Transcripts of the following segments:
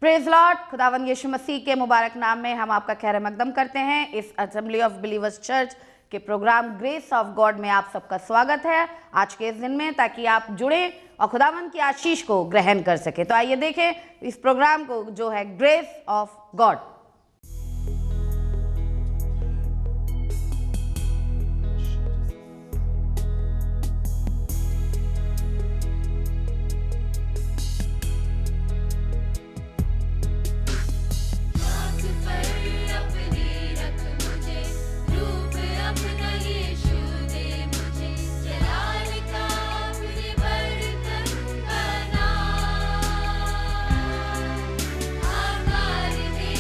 Praise Lord. खुदावंद यीशु मसीह के मुबारक नाम में हम आपका खैर मकदम करते हैं। इस असेंबली ऑफ बिलीवर्स चर्च के प्रोग्राम ग्रेस ऑफ गॉड में आप सबका स्वागत है आज के इस दिन में, ताकि आप जुड़े और खुदावंद की आशीष को ग्रहण कर सके। तो आइए देखें इस प्रोग्राम को जो है ग्रेस ऑफ गॉड। आकार दे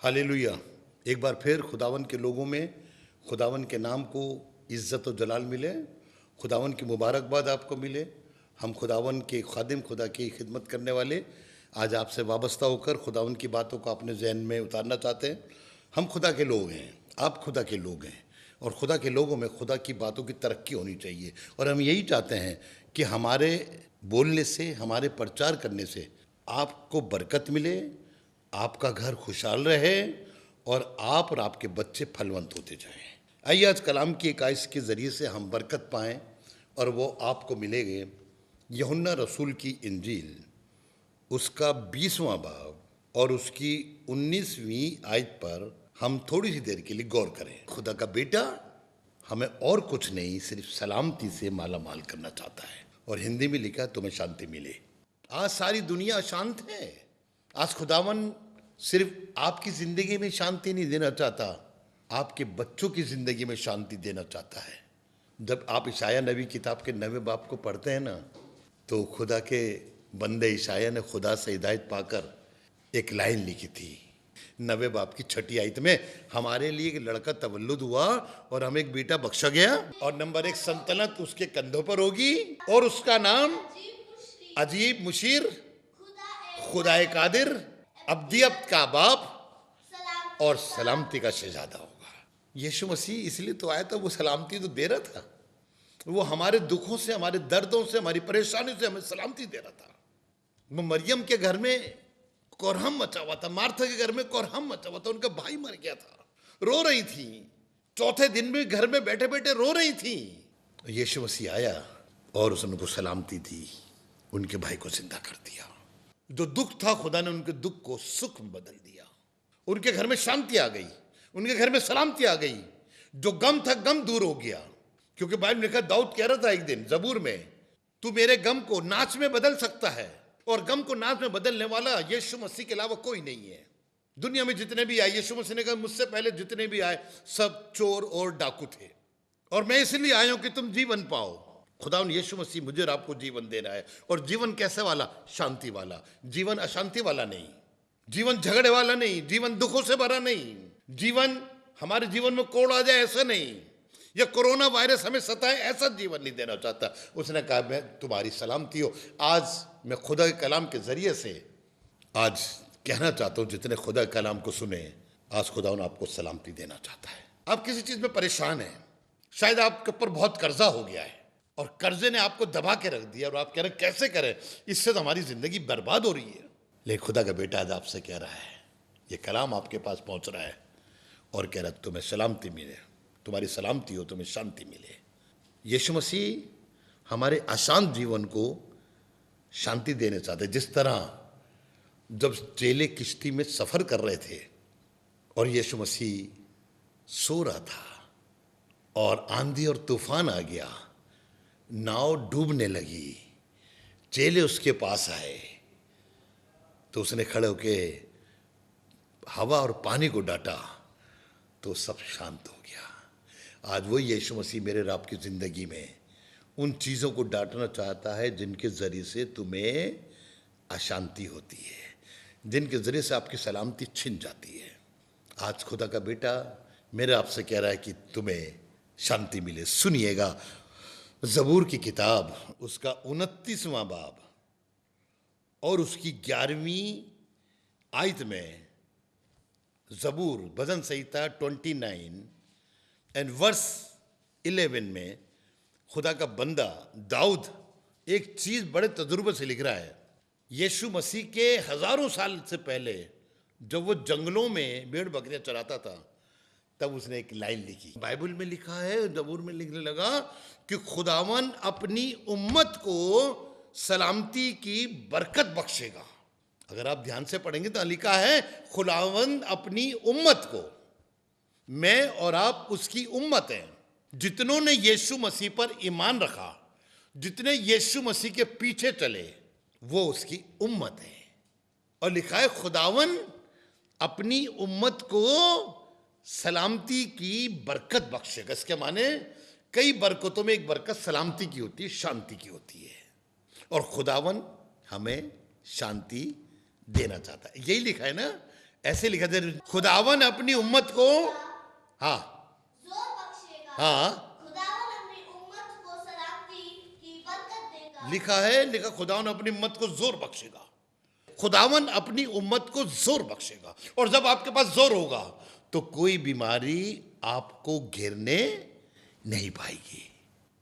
हालेलुया। एक बार फिर खुदावन के लोगों में खुदावन के नाम को इज्जत और जलाल मिले, खुदावन की मुबारकबाद आपको मिले। हम खुदावन के खादिम, खुदा की खिदमत करने वाले आज आपसे वाबस्ता होकर खुदावन की बातों को अपने जहन में उतारना चाहते हैं। हम खुदा के लोग हैं, आप खुदा के लोग हैं, और खुदा के लोगों में खुदा की बातों की तरक्की होनी चाहिए। और हम यही चाहते हैं कि हमारे बोलने से, हमारे प्रचार करने से आपको बरकत मिले, आपका घर खुशहाल रहे और आप और आपके बच्चे फलवंत होते जाएं। आइए आज कलाम की एक आयत के ज़रिए से हम बरकत पाएं और वो आपको मिलेंगे। यूहन्ना रसूल की इंजील उसका 20वां बाब और उसकी 19वीं आयत पर हम थोड़ी सी देर के लिए गौर करें। खुदा का बेटा हमें और कुछ नहीं, सिर्फ सलामती से माला माल करना चाहता है। और हिंदी में लिखा, तुम्हें शांति मिले। आज सारी दुनिया अशांत है। आज खुदावन सिर्फ आपकी ज़िंदगी में शांति नहीं देना चाहता, आपके बच्चों की ज़िंदगी में शांति देना चाहता है। जब आप इशाया नबी किताब के 9वें बाब को पढ़ते हैं ना, तो खुदा के बंदे इशाया ने खुदा से हिदायत पाकर एक लाइन लिखी थी 9वें बाब की 6ठी आयत में, हमारे लिए एक लड़का तवल्लुद हुआ और हमें एक बेटा बख्शा गया, और नंबर 1 सल्तनत उसके कंधों पर होगी, और उसका नाम अजीब मुशीर, खुदाए कादिर, अब्दियत का बाप और सलामती का शहजादा होगा। यीशु मसीह इसलिए तो आया था, वो सलामती तो दे रहा था। वो हमारे दुखों से, हमारे दर्दों से, हमारी परेशानियों से हमें सलामती दे रहा था। वो मरियम के घर में कोरहम मचा हुआ था, मार्था के घर में कोरहम मचा हुआ था, उनका भाई मर गया था, रो रही थी, चौथे दिन भी घर में बैठे बैठे रो रही थी। यीशु मसीह आया और उसने उनको सलामती दी, उनके भाई को जिंदा कर दिया। जो दुख था, खुदा ने उनके दुख को सुख में बदल दिया। उनके घर में शांति आ गई, उनके घर में सलामती आ गई। जो गम था, गम दूर हो गया। क्योंकि बाइबल में लिखा, दाऊद कह रहा था एक दिन जबूर में, तू मेरे गम को नाच में बदल सकता है, और गम को नाच में बदलने वाला यीशु मसीह के अलावा कोई नहीं है। दुनिया में जितने भी आए, यीशु मसीह ने कहा, मुझसे पहले जितने भी आए सब चोर और डाकू थे, और मैं इसलिए आया हूं कि तुम जीवन पाओ। खुदा यीशु मसीह मुझे और आपको जीवन दे रहा है। और जीवन कैसे वाला? शांति वाला। जीवन अशांति वाला नहीं, जीवन झगड़े वाला नहीं, जीवन दुखों से भरा नहीं, जीवन हमारे जीवन में कोड़ आ जाए ऐसा नहीं, या कोरोना वायरस हमें सताए ऐसा जीवन नहीं देना चाहता। उसने कहा, मैं तुम्हारी सलामती हो। आज मैं खुदा के कलाम के जरिए से आज कहना चाहता हूं, जितने खुदा के कलाम को सुने, आज खुदा आपको सलामती देना चाहता है। आप किसी चीज में परेशान हैं, शायद आपके ऊपर बहुत कर्जा हो गया है और कर्जे ने आपको दबा के रख दिया, और आप कह रहे हैं कैसे करें, इससे तो हमारी जिंदगी बर्बाद हो रही है। लेकिन खुदा का बेटा आज आपसे कह रहा है, ये कलाम आपके पास पहुंच रहा है और कह रहा है, तुम्हें सलामती मिले, तुम्हारी सलामती हो, तुम्हें शांति मिले। यीशु मसीह हमारे अशांत जीवन को शांति देने चाहते। जिस तरह जब चेले किश्ती में सफर कर रहे थे और यीशु मसीह सो रहा था और आंधी और तूफान आ गया, नाव डूबने लगी, चेले उसके पास आए, तो उसने खड़े होके हवा और पानी को डांटा, तो सब शांत हो गया। आज वही यीशु मसीह मेरे और आपकी ज़िंदगी में उन चीज़ों को डांटना चाहता है जिनके ज़रिए से तुम्हें अशांति होती है, जिनके ज़रिए से आपकी सलामती छिन जाती है। आज खुदा का बेटा मेरे आपसे कह रहा है कि तुम्हें शांति मिले। सुनिएगा, ज़बूर की किताब उसका 29वां बाब और उसकी 11वीं आयत में, ज़बूर भजन संहिता 29 एंड वर्स 11 में खुदा का बंदा दाऊद एक चीज़ बड़े तजुर्बे से लिख रहा है। यीशु मसीह के हज़ारों साल से पहले जब वो जंगलों में भेड़ बकरियां चराता था, तब उसने एक लाइन लिखी। बाइबल में लिखा है, ज़बूर में लिखने लगा कि खुदावन अपनी उम्मत को सलामती की बरकत बख्शेगा। अगर आप ध्यान से पढ़ेंगे तो लिखा है, खुदावन अपनी उम्मत को, मैं और आप उसकी उम्मत हैं। जितनों ने यीशु मसीह पर ईमान रखा, जितने यीशु मसीह के पीछे चले, वो उसकी उम्मत है। और लिखा है, खुदावन अपनी उम्मत को सलामती की बरकत बख्शेगा। इसके माने कई बरकतों में एक बरकत सलामती की होती है, शांति की होती है, और खुदावन हमें शांति देना चाहता है। यही लिखा है ना, ऐसे लिखा था, खुदावन अपनी उम्मत को, हाँ जोर बख्शेगा। हाँ खुदावन अपनी उम्मत को सलामती की बरकत देगा। लिखा खुदावन अपनी उम्मत को जोर बख्शेगा। खुदावन अपनी उम्मत को जोर बख्शेगा। और जब आपके पास जोर होगा तो कोई बीमारी आपको घेरने नहीं पाएगी।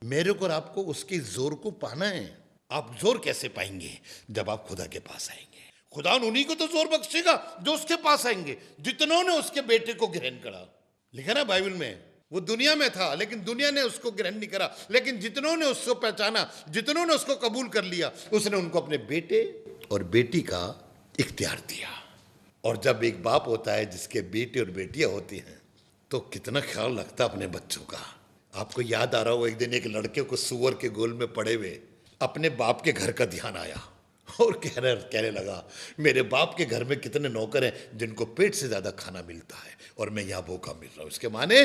मेरे को और आपको उसके जोर को पाना है। आप जोर कैसे पाएंगे? जब आप खुदा के पास आएंगे। खुदा उन्हीं को तो जोर बख्शेगा जो उसके पास आएंगे, जितनों ने उसके बेटे को ग्रहण करा। लिखा ना बाइबल में, वो दुनिया में था लेकिन दुनिया ने उसको ग्रहण नहीं करा, लेकिन जितनों ने उसको पहचाना, जितनों ने उसको कबूल कर लिया, उसने उनको अपने बेटे और बेटी का इख्तियार दिया। और जब एक बाप होता है जिसके बेटे और बेटियां होती हैं तो कितना ख्याल रखता अपने बच्चों का। आपको याद आ रहा हो, एक दिन एक लड़के को सुअर के गोल में पड़े हुए अपने बाप के घर का ध्यान आया और कहने लगा, मेरे बाप के घर में कितने नौकर हैं जिनको पेट से ज्यादा खाना मिलता है और मैं यहाँ भूखा मिल रहा हूं। इसके माने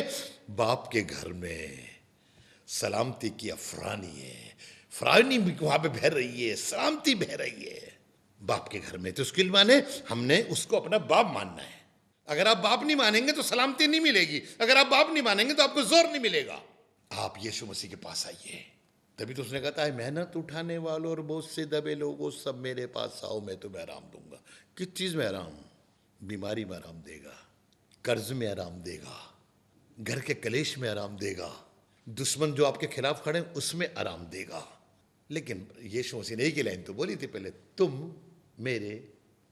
बाप के घर में सलामती की अफरानी है, फरानी वहां पे बह रही है, सलामती बह रही है बाप के घर में। तो उसके माने हमने उसको अपना बाप मानना है। अगर आप बाप नहीं मानेंगे तो सलामती नहीं मिलेगी, अगर आप बाप नहीं मानेंगे तो आपको जोर नहीं मिलेगा। आप यीशु मसीह के पास आइए। तभी तो उसने कहा है, मेहनत उठाने वालों और बोझ से दबे लोगों सब मेरे पास आओ, मैं तुम्हें आराम दूंगा। किस चीज में आराम? बीमारी में आराम देगा, कर्ज में आराम देगा, घर के कलेश में आराम देगा, दुश्मन जो आपके खिलाफ खड़े उसमें आराम देगा। लेकिन यीशु मसीह ने एक ही लाइन तो बोली थी पहले, तुम मेरे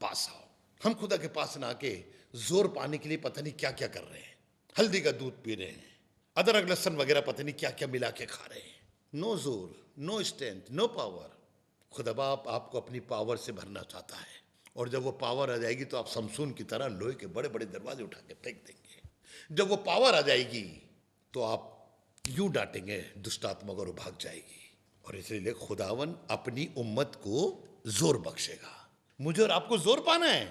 पास आओ। हम खुदा के पास ना आके जोर पाने के लिए पता नहीं क्या क्या कर रहे हैं। हल्दी का दूध पी रहे हैं, अदरक लहसुन वगैरह पता नहीं क्या क्या मिला के खा रहे हैं। नो जोर, नो स्ट्रेंथ, नो पावर। खुदा बाप आपको अपनी पावर से भरना चाहता है। और जब वो पावर आ जाएगी तो आप समसून की तरह लोहे के बड़े बड़े दरवाजे उठा के फेंक देंगे। जब वो पावर आ जाएगी तो आप यूं डांटेंगे दुष्ट आत्मा को और भाग जाएगी। और इसलिए खुदावन अपनी उम्मत को जोर बख्शेगा। मुझे और आपको जोर पाना है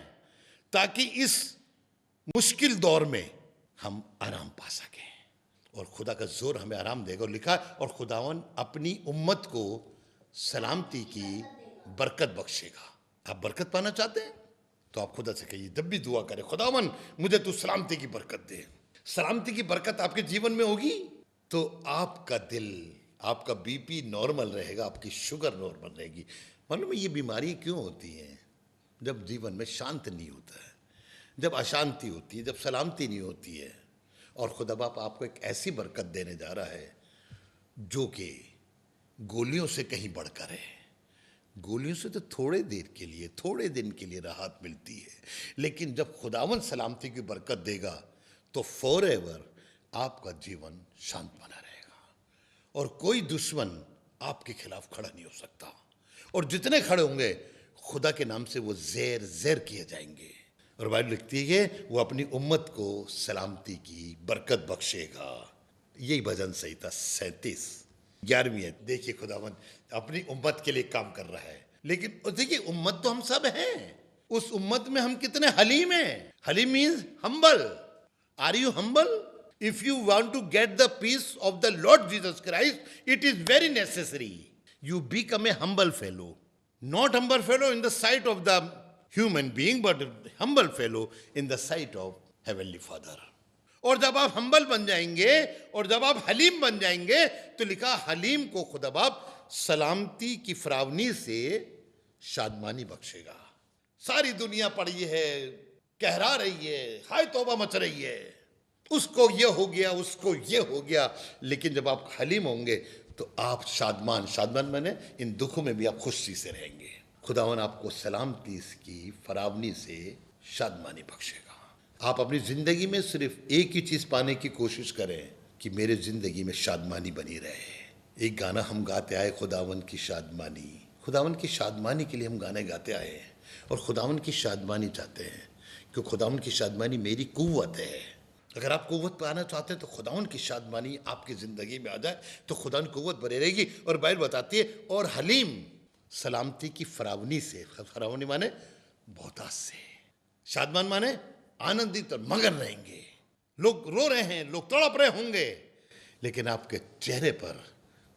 ताकि इस मुश्किल दौर में हम आराम पा सकें। और खुदा का जोर हमें आराम देगा। और लिखा, और खुदावन अपनी उम्मत को सलामती की बरकत बख्शेगा। आप बरकत पाना चाहते हैं तो आप खुदा से कहिए, जब भी दुआ करें, खुदावन मुझे तू सलामती की बरकत दे। सलामती की बरकत आपके जीवन में होगी तो आपका दिल, आपका बीपी नॉर्मल रहेगा, आपकी शुगर नॉर्मल रहेगी। मालूम है ये बीमारी क्यों होती है? जब जीवन में शांत नहीं होता है, जब अशांति होती है, जब सलामती नहीं होती है। और खुदा बाप आपको एक ऐसी बरकत देने जा रहा है जो कि गोलियों से कहीं बढ़कर है। गोलियों से तो थोड़े देर के लिए, थोड़े दिन के लिए राहत मिलती है, लेकिन जब खुदावन सलामती की बरकत देगा तो फॉरएवर आपका जीवन शांत बना रहेगा और कोई दुश्मन आपके खिलाफ खड़ा नहीं हो सकता। और जितने खड़े होंगे खुदा के नाम से वो ज़ेर ज़ेर किए जाएंगे। और बाइबल लिखती है कि वो अपनी उम्मत को सलामती की बरकत बख्शेगा। यही भजन संहिता 37 11वीं है। देखिए खुदावन अपनी उम्मत के लिए काम कर रहा है। लेकिन देखिए उम्मत तो हम सब हैं, उस उम्मत में हम कितने हलीम हैं। हलीम means humble. Are you humble? If you want to get the peace of the Lord Jesus Christ, it is very necessary you become a humble fellow. Not humble fellow in the sight of the human being, but humble fellow in the sight of Heavenly Father. और जब आप humble बन जाएंगे और जब आप हलीम बन जाएंगे तो लिखा हलीम को खुदा बाप सलामती की फरावनी से शादमानी बख्शेगा। सारी दुनिया पड़ी है, कहरा रही है, हाय तौबा मच रही है, उसको ये हो गया, उसको ये हो गया। लेकिन जब आप हलीम होंगे तो आप शादमान, शादमान माने इन दुखों में भी आप खुशी से रहेंगे। खुदावन आपको सलामती की फरावनी से शादमानी बख्शेगा। आप अपनी जिंदगी में सिर्फ एक ही चीज पाने की कोशिश करें कि मेरे जिंदगी में शादमानी बनी रहे। एक गाना हम गाते आए, खुदावन की शादमानी। खुदावन की शादमानी के लिए हम गाने गाते आए हैं और खुदावन की शादमानी चाहते हैं, क्योंकि खुदावन की शादमानी मेरी कुव्वत है। अगर आप कुव्वत पाना चाहते हैं तो खुदावन की शादमानी आपकी ज़िंदगी में आ जाए तो खुदावन कुव्वत बनी रहेगी। और बाइबल बताती है, और हलीम सलामती की फरावनी से, फरावनी माने बहुताश से, शादमान माने आनंदित और मगन रहेंगे। लोग रो रहे हैं, लोग तड़प रहे होंगे, लेकिन आपके चेहरे पर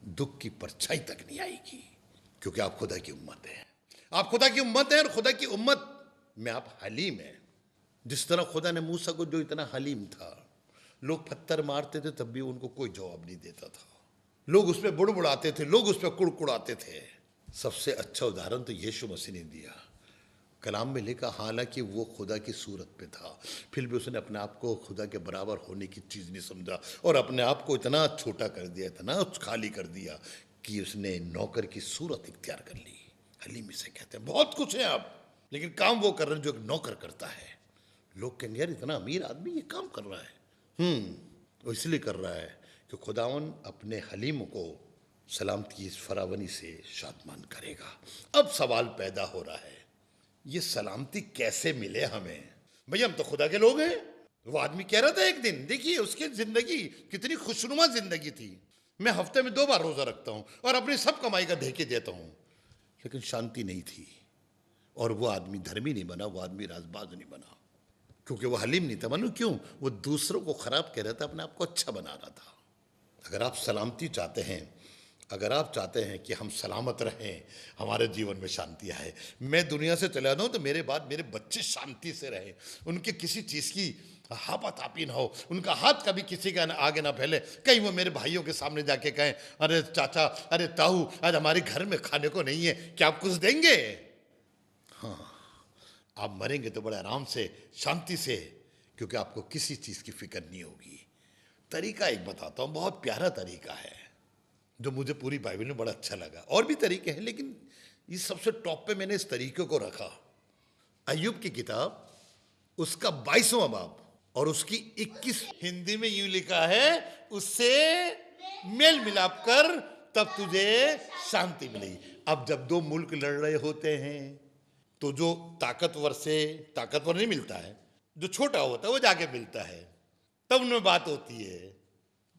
दुख की परछाई तक नहीं आएगी, क्योंकि आप खुदा की उम्मत हैं। आप खुदा की उम्मत हैं और खुदा की उम्मत में आप हलीम हैं। जिस तरह खुदा ने मूसा को, जो इतना हलीम था, लोग पत्थर मारते थे तब भी उनको कोई जवाब नहीं देता था, लोग उस पर बुड़बुड़ाते थे, लोग उस पर कुड़कुड़ाते थे, सबसे अच्छा उदाहरण तो यीशु मसीह ने दिया। कलाम में लिखा, हालांकि वो खुदा की सूरत पे था, फिर भी उसने अपने आप को खुदा के बराबर होने की चीज़ नहीं समझा और अपने आप को इतना छोटा कर दिया, इतना खाली कर दिया कि उसने नौकर की सूरत इख्तियार कर ली। हलीम इसे कहते हैं। बहुत कुछ है आप, लेकिन काम वो कर रहे हैं जो एक नौकर करता है। लोग कहेंगे यार इतना अमीर आदमी ये काम कर रहा है। वो इसलिए कर रहा है कि खुदावन अपने हलीम को सलामती की इस फरावनी से शादमान करेगा। अब सवाल पैदा हो रहा है, ये सलामती कैसे मिले हमें? भैया हम तो खुदा के लोग हैं। वो आदमी कह रहा था एक दिन, देखिए उसकी जिंदगी कितनी खुशनुमा जिंदगी थी, मैं हफ्ते में 2 बार रोजा रखता हूं और अपनी सब कमाई का ढेके देता हूं, लेकिन शांति नहीं थी। और वो आदमी धर्मी नहीं बना, वो आदमी राजबाज नहीं बना, क्योंकि वो हलीम नहीं था। मालूम क्यों? वो दूसरों को खराब कह रहा था, अपने आप को अच्छा बना रहा था। अगर आप सलामती चाहते हैं, अगर आप चाहते हैं कि हम सलामत रहें, हमारे जीवन में शांति आए, मैं दुनिया से चला जाऊं तो मेरे बाद मेरे बच्चे शांति से रहें, उनके किसी चीज़ की हापातापी ना हो, उनका हाथ कभी किसी का आगे ना फैले, कहीं वो मेरे भाइयों के सामने जाके कहें, अरे चाचा, अरे ताऊ, आज हमारे घर में खाने को नहीं है, क्या आप कुछ देंगे? हाँ, आप मरेंगे तो बड़े आराम से, शांति से, क्योंकि आपको किसी चीज़ की फिक्र नहीं होगी। तरीका एक बताता हूँ, बहुत प्यारा तरीका है जो मुझे पूरी बाइबल में बड़ा अच्छा लगा। और भी तरीके हैं, लेकिन इस सबसे टॉप पे मैंने इस तरीके को रखा। अय्यूब की किताब, उसका 22वां बाब और उसकी 21, हिंदी में यूं लिखा है, उससे मेल मिलाप कर तब तुझे शांति मिलेगी। अब जब 2 मुल्क लड़ रहे होते हैं तो जो ताकतवर से ताकतवर नहीं मिलता है, जो छोटा होता है वो जाके मिलता है, तब उनमें बात होती है,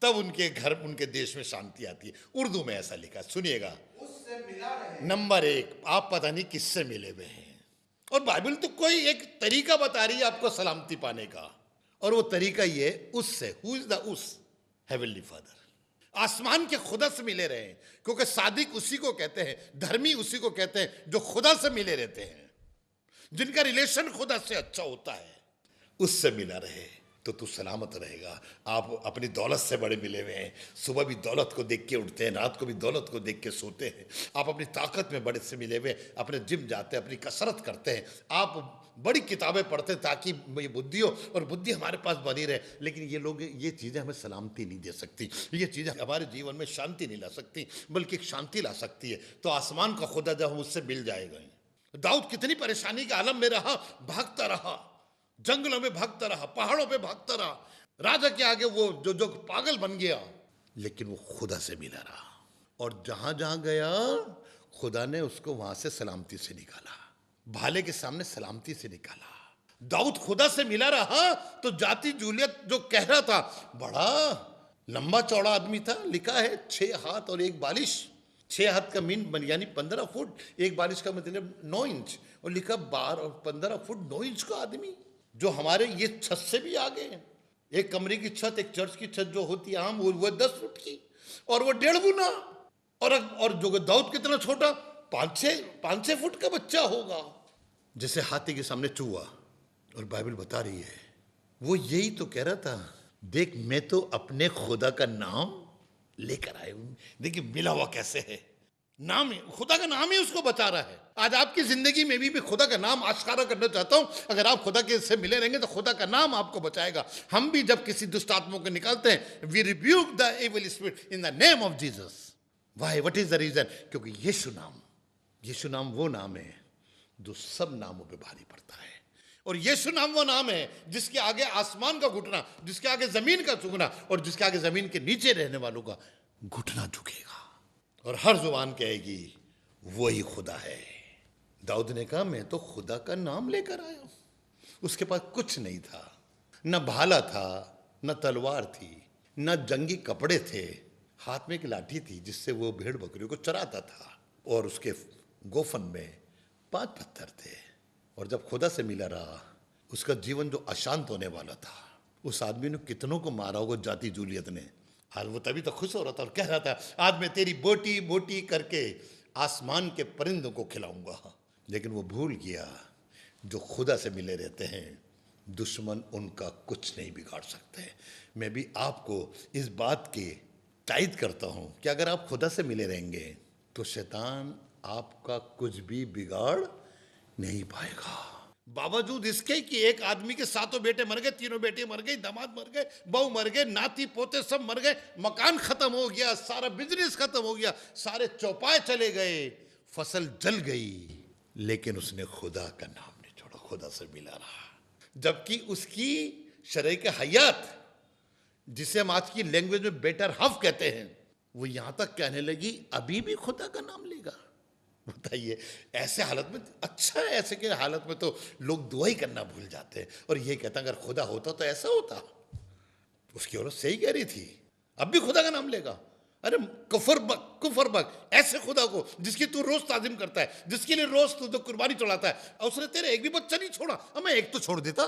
तब उनके घर, उनके देश में शांति आती है। उर्दू में ऐसा लिखा, सुनिएगा। उससे मिला रहे। नंबर 1, आप पता नहीं किससे मिले हुए हैं, और बाइबल तो कोई एक तरीका बता रही है आपको सलामती पाने का, और वो तरीका ये, उससे, हु इज द उस? हेवनली फादर, आसमान के खुदा से मिले रहे, क्योंकि सादिक उसी को कहते हैं, धर्मी उसी को कहते हैं जो खुदा से मिले रहते हैं, जिनका रिलेशन खुदा से अच्छा होता है, उससे मिला रहे तो तू सलामत रहेगा। आप अपनी दौलत से बड़े मिले हुए हैं, सुबह भी दौलत को देख के उठते हैं, रात को भी दौलत को देख के सोते हैं। आप अपनी ताकत में बड़े से मिले हुए, अपने जिम जाते हैं, अपनी कसरत करते हैं, आप बड़ी किताबें पढ़ते हैं ताकि ये बुद्धि हो और बुद्धि हमारे पास बनी रहे। लेकिन ये लोग, ये चीज़ें हमें सलामती नहीं दे सकती, ये चीज़ें हमारे जीवन में शांति नहीं ला सकती, बल्कि एक शांति ला सकती है। तो आसमान का खुदा जब हम उससे मिल जाएगा। दाऊद कितनी परेशानी के आलम में रहा, भागता रहा, जंगलों में भागता रहा, पहाड़ों पे भागता रहा, राजा के आगे वो जो पागल बन गया, लेकिन वो खुदा से मिला रहा, और जहां जहां गया खुदा ने उसको वहां से सलामती से निकाला, भाले के सामने सलामती से निकाला। दाऊद खुदा से मिला रहा तो जाति जूलियत जो कह रहा था, बड़ा लंबा चौड़ा आदमी था, लिखा है 6 हाथ और 1 बालिश, 6 हाथ का मीन यानी 15 फुट, 1 बालिश का मतलब 9 इंच, और लिखा 12 और 15 फुट 9 इंच का आदमी, जो हमारे ये छत से भी आगे है। एक कमरे की छत, एक चर्च की छत जो होती है आम, वो 10 फुट की, और वो 1.5 गुना, और जो दाऊद कितना छोटा, 5-6 फुट का बच्चा होगा, जैसे हाथी के सामने चूहा। और बाइबल बता रही है, वो यही तो कह रहा था, देख मैं तो अपने खुदा का नाम लेकर आया हूं। देखिए मिला हुआ कैसे है, नाम है, खुदा का नाम ही उसको बचा रहा है। आज आपकी जिंदगी में भी खुदा का नाम आश्कारा करना चाहता हूं। अगर आप खुदा के से मिले रहेंगे तो खुदा का नाम आपको बचाएगा। हम भी जब किसी दुष्ट आत्मा को निकालते हैं, we rebuke the evil spirit in the name of Jesus. Why, what is the reason? क्योंकि यीशु नाम वो नाम है जो सब नामों पे भारी पड़ता है, और यीशु नाम वो नाम है जिसके आगे आसमान का घुटना, जिसके आगे जमीन का झुकना, और जिसके आगे जमीन के नीचे रहने वालों का घुटना झुकेगा, और हर जुबान कहेगी वही खुदा है। दाऊद ने कहा, मैं तो खुदा का नाम लेकर आया हूं। उसके पास कुछ नहीं था, न भाला था, न तलवार थी, न जंगी कपड़े थे, हाथ में एक लाठी थी जिससे वो भेड़ बकरियों को चराता था, और उसके गोफन में 5 पत्थर थे। और जब खुदा से मिला रहा, उसका जीवन जो अशांत होने वाला था, उस आदमी ने कितनों को मारा होगा जाति जूलियत ने, आज वो तभी तो खुश हो रहा था और कह रहा था, आज मैं तेरी बोटी बोटी करके आसमान के परिंदों को खिलाऊंगा। लेकिन वो भूल गया, जो खुदा से मिले रहते हैं दुश्मन उनका कुछ नहीं बिगाड़ सकते। मैं भी आपको इस बात की तायद करता हूं कि अगर आप खुदा से मिले रहेंगे तो शैतान आपका कुछ भी बिगाड़ नहीं पाएगा। बावजूद इसके कि एक आदमी के 7 बेटे मर गए, 3 बेटे मर गई, दामाद मर गए, बहू मर गए, नाती पोते सब मर गए, मकान खत्म हो गया, सारा बिजनेस खत्म हो गया, सारे चौपाए चले गए, फसल जल गई, लेकिन उसने खुदा का नाम नहीं छोड़ा, खुदा से मिला रहा। जबकि उसकी शरीर के हयात, जिसे हम आज की लैंग्वेज में बेटर हाफ कहते हैं, वो यहां तक कहने लगी अभी भी खुदा का नाम लेगा। बताइए, ऐसे हालत में अच्छा है, ऐसे के हालत में तो लोग दुआ ही करना भूल जाते हैं और ये कहता अगर खुदा होता तो ऐसा होता। उसकी औरत सही कह रही थी, अब भी खुदा का नाम लेगा। अरे कुफर बक ऐसे खुदा को जिसकी तू रोज ताजिम करता है, जिसके लिए रोज तू तो कुर्बानी चढ़ाता है, और उसने तेरे एक भी बच्चा नहीं छोड़ा, अब मैं एक तो छोड़ देता।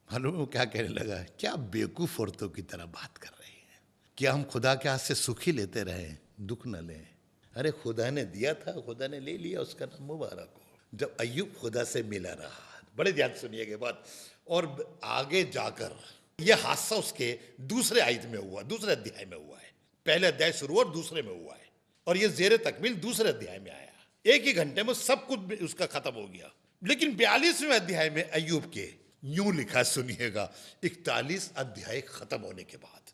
मालूम वो क्या कहने लगा, क्या बेवकूफ औरतों की तरह बात कर रही है, क्या हम खुदा के हाथ से सुख ही लेते रहे, दुख न लें। अरे खुदा ने दिया था, खुदा ने ले लिया, उसका नाम मुबारक हो। जब अय्यूब खुदा से मिला रहा, बड़े ध्यान सुनिएगा बात, और आगे जाकर यह हादसा उसके दूसरे आयत में हुआ, दूसरे अध्याय में हुआ है। पहले अध्याय शुरू और दूसरे में हुआ है, और यह जेर तकमील दूसरे अध्याय में आया। एक ही घंटे में सब कुछ उसका खत्म हो गया। लेकिन 42वें अध्याय में अय्यूब के यूं लिखा, सुनिएगा, 41 अध्याय खत्म होने के बाद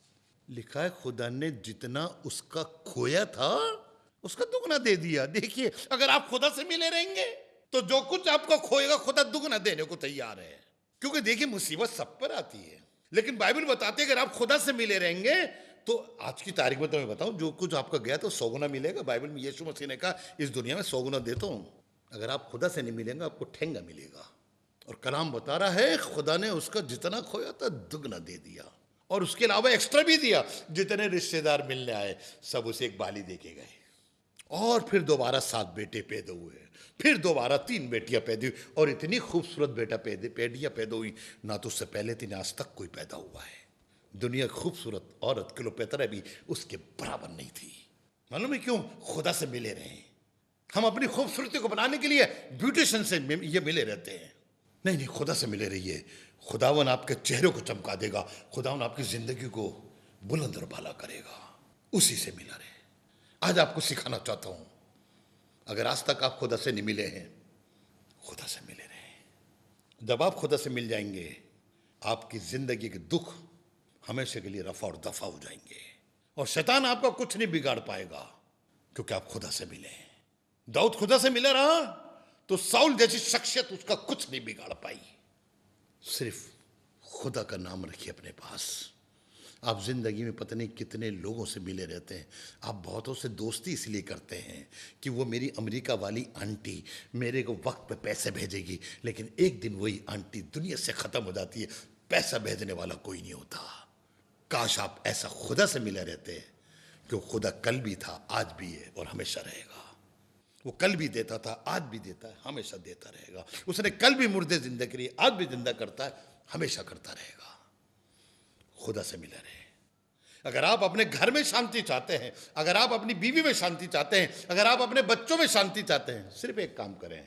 लिखा है खुदा ने जितना उसका खोया था उसका दुगना दे दिया। देखिए, अगर आप खुदा से मिले रहेंगे तो जो कुछ आपका खोएगा खुदा दुगना देने को तैयार है। क्योंकि देखिए, मुसीबत सब पर आती है, लेकिन बाइबल बताती है अगर आप खुदा से मिले रहेंगे तो आज की तारीख में तो मैं बताऊं, जो कुछ आपका गया तो 100 गुना मिलेगा। बाइबल में यीशु मसीह ने कहा इस दुनिया में 100 गुना देता हूं। अगर आप खुदा से नहीं मिलेंगे आपको ठेंगा मिलेगा। और कलाम बता रहा है खुदा ने उसका जितना खोया था दुगना दे दिया, और उसके अलावा एक्स्ट्रा भी दिया। जितने रिश्तेदार मिलने आए सब उसे एक बाली दे के गए। और फिर दोबारा 7 बेटे पैदा हुए, फिर दोबारा 3 बेटियां पैदा हुई, और इतनी खूबसूरत बेटियां पैदा हुई ना तो उससे पहले तीन आज तक कोई पैदा हुआ है। दुनिया खूबसूरत औरत क्लियोपेत्रा भी उसके बराबर नहीं थी। मालूम है क्यों? खुदा से मिले रहे। हम अपनी खूबसूरती को बनाने के लिए ब्यूटिशियन से ये मिले रहते हैं। नहीं नहीं, खुदा से मिले रहिए, खुदावन आपके चेहरे को चमका देगा, खुदावन आपकी जिंदगी को बुलंद और बाला करेगा। उसी से मिला रहे। आज आपको सिखाना चाहता हूं, अगर आज तक आप खुदा से नहीं मिले हैं, खुदा से मिले रहे। जब आप खुदा से मिल जाएंगे आपकी जिंदगी के दुख हमेशा के लिए रफा और दफा हो जाएंगे, और शैतान आपका कुछ नहीं बिगाड़ पाएगा, क्योंकि आप खुदा से मिले हैं। दाऊद खुदा से मिला रहा तो साउल जैसी शख्सियत उसका कुछ नहीं बिगाड़ पाई। सिर्फ खुदा का नाम रखिए अपने पास। आप जिंदगी में पता नहीं कितने लोगों से मिले रहते हैं। आप बहुतों से दोस्ती इसलिए करते हैं कि वो मेरी अमेरिका वाली आंटी मेरे को वक्त पे पैसे भेजेगी, लेकिन एक दिन वही आंटी दुनिया से खत्म हो जाती है, पैसा भेजने वाला कोई नहीं होता। काश आप ऐसा खुदा से मिले रहते हैं, क्योंकि खुदा कल भी था, आज भी है और हमेशा रहेगा। वो कल भी देता था, आज भी देता है, हमेशा देता रहेगा। उसने कल भी मुर्दे जिंदा करी, आज भी जिंदा करता है, हमेशा करता रहेगा। खुदा से मिले रहे। अगर आप अपने घर में शांति चाहते हैं, अगर आप अपनी बीवी में शांति चाहते हैं, अगर आप अपने बच्चों में शांति चाहते हैं, सिर्फ एक काम करें,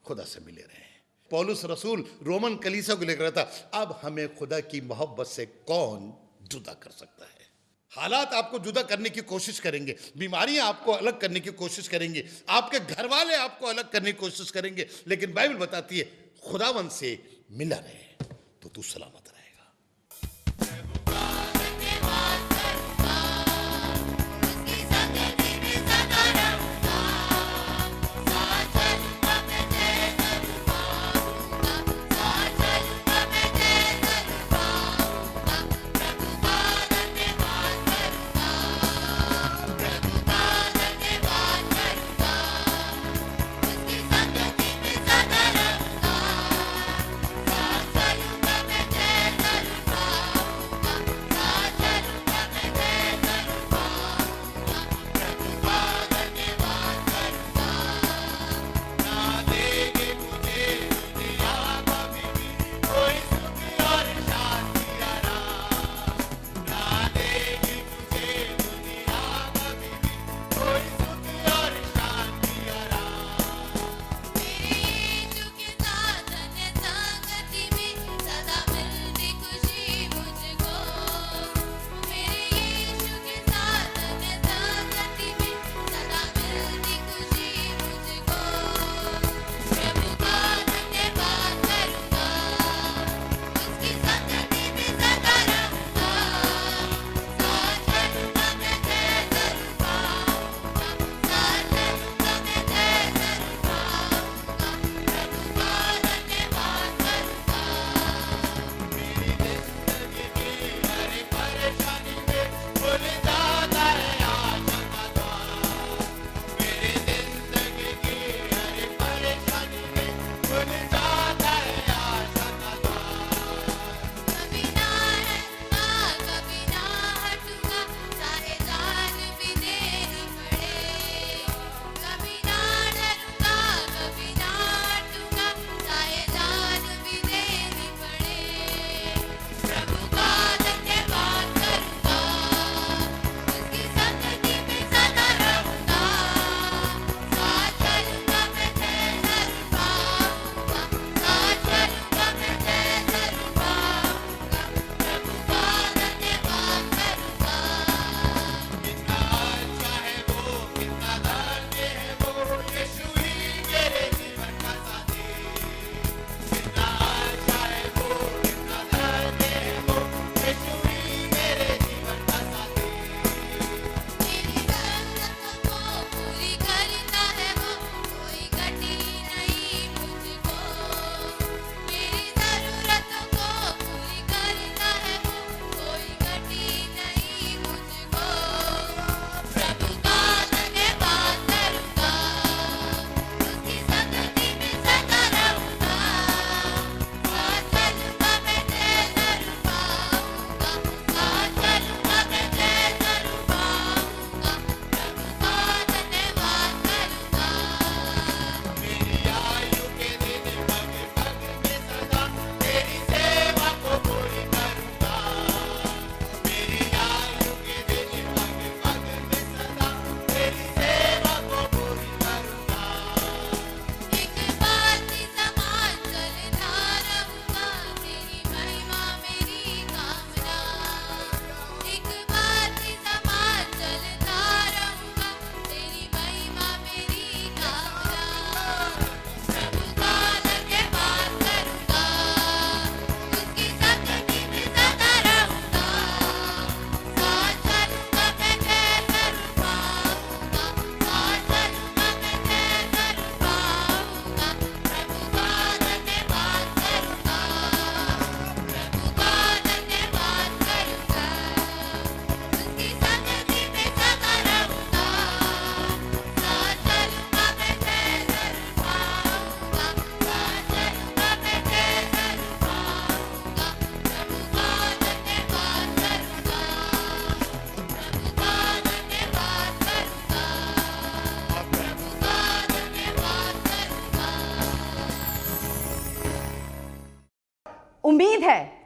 खुदा से मिले रहें। पौलुस रसूल रोमन कलीसिया को लेकर था, अब हमें खुदा की मोहब्बत से कौन जुदा कर सकता है। हालात आपको जुदा करने की कोशिश करेंगे, बीमारियां आपको अलग करने की कोशिश करेंगी, आपके घर वाले आपको अलग करने की कोशिश करेंगे, लेकिन बाइबल बताती है खुदावन से मिला रहे तो तू सलामत रहेगा।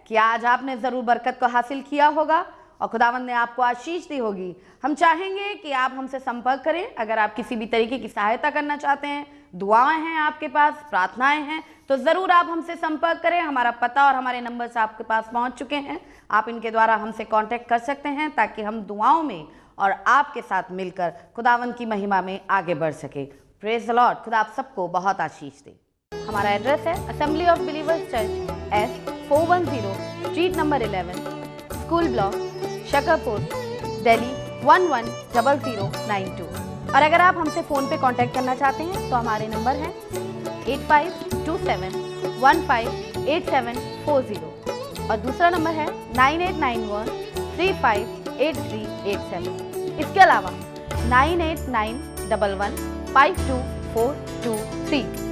कि आज आपने ज़रूर बरकत को हासिल किया होगा और खुदावंद ने आपको आशीष दी होगी। हम चाहेंगे कि आप हमसे संपर्क करें। अगर आप किसी भी तरीके की सहायता करना चाहते हैं, दुआएं हैं आपके पास, प्रार्थनाएं हैं, तो ज़रूर आप हमसे संपर्क करें। हमारा पता और हमारे नंबर्स आपके पास पहुंच चुके हैं। आप इनके द्वारा हमसे कांटेक्ट कर सकते हैं ताकि हम दुआओं में और आपके साथ मिलकर खुदावंद की महिमा में आगे बढ़ सके। Praise the Lord. खुदा आप सबको बहुत आशीष दे। हमारा एड्रेस है assembly of believers church, S410 street number 11, school block, Shakarpur, Delhi 110092। और अगर आप हमसे फ़ोन पे कांटेक्ट करना चाहते हैं तो हमारे नंबर हैं 8527158740 और दूसरा नंबर है 9891358387। इसके अलावा 9891152423